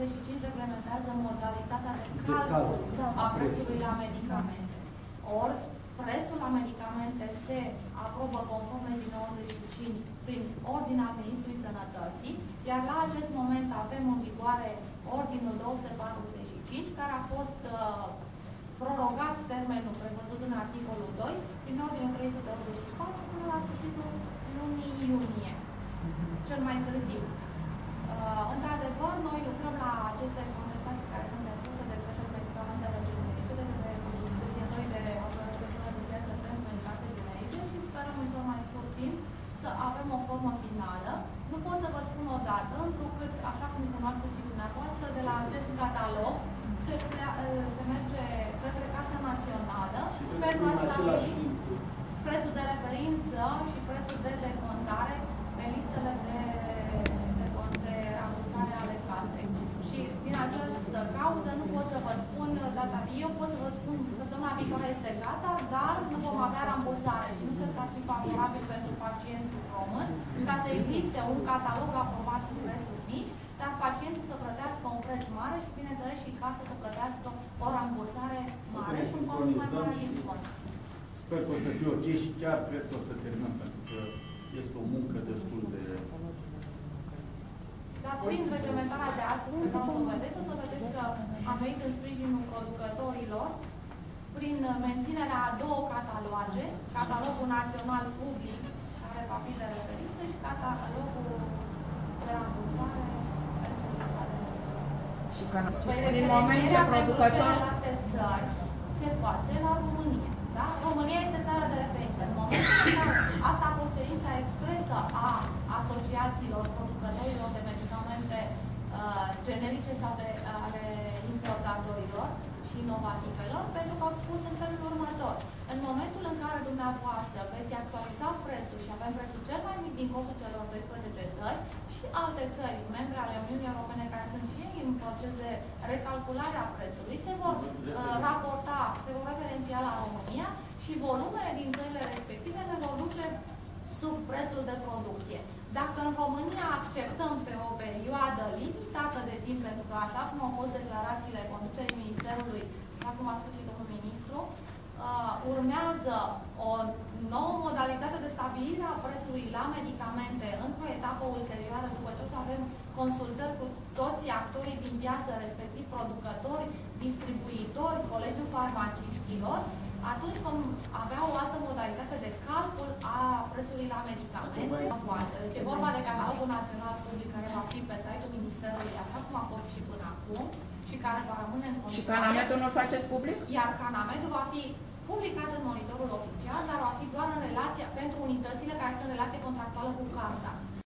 285 reglementează modalitatea de calcul a prețului la medicamente. Ori, prețul la medicamente se aprobă conform legii 95 prin Ordinea Ministrului Sănătății, iar la acest moment avem în vigoare Ordinul 245, care a fost prorogat termenul prevăzut în articolul 2 prin Ordinul 384 până la sfârșitul lunii iunie, cel mai târziu. Într-adevăr, noi lucrăm la aceste contestații care sunt depuse de către medicamentele generice, de noi de autoritățile de piață pentru medicamente generice și sperăm în cel mai scurt timp să avem o formă finală. Nu pot să vă spun o dată, întrucât, așa cum cunoașteți și dumneavoastră, de la acest catalog se merge către Casa Națională pentru a stabili prețul de referință și prețul de decontare pe listele de rambursare ale casei. Și din această cauză nu pot să vă spun data. Eu pot să vă spun că săptămâna viitoare este gata, dar nu vom avea rambursare. Și nu cred că ar fi favorabil pentru pacientul român ca să existe un catalog aprobat cu prețuri mici, dar pacientul să plătească un preț mare și, bineînțeles, și casa să plătească o rambursare mare și un cost mai mare din fond. Sper că o să fie ok și chiar cred că o să terminăm, pentru că este o muncă destul de... Dar prin reglementarea de astăzi, pe care o să vedeți că am venit în sprijinul producătorilor prin menținerea a două cataloage, catalogul național public, care va fi de referință, și catalogul de rambursare pentru lista de și în moment ce producător țări se face la România. Da? România este țara de referință. În momentul în care asta a fost cerința expresă a asociațiilor producătorilor de medicamente generice sau ale importatorilor și inovativelor, pentru că au spus în felul următor. În momentul în care dumneavoastră veți actualiza prețul și avem prețul cel mai mic din costul celor 12 țări și alte țări, membre ale Uniunii Europene, care sunt și ei în proces de recalculare a prețului, se vor raporta, se vor referenția la România și volumele din țările respective se vor duce sub prețul de producție. Dacă în România acceptăm pe o perioadă limitată de timp, pentru că așa cum au fost declarațiile conducerii Ministerului, așa cum a spus și domnul ministru, urmează o nouă modalitate de stabilire a prețului la medicamente într-o etapă ulterioară, după ce o să avem consultări cu toți actorii din piață, respectiv producători, distribuitori, Colegiul Farmaciștilor, atunci vom avea o altă modalitate de calcul a prețului la medicamente. Deci e vorba de Catalogul Național Public, care va fi pe site-ul Ministerului, așa cum a fost și până acum, și care va rămâne în continuare. Și Canamedul nu-l faceți public? Iar Canamedul va fi publicat în monitorul oficial, dar va fi doar în relație pentru unitățile care sunt în relație contractuală cu casa.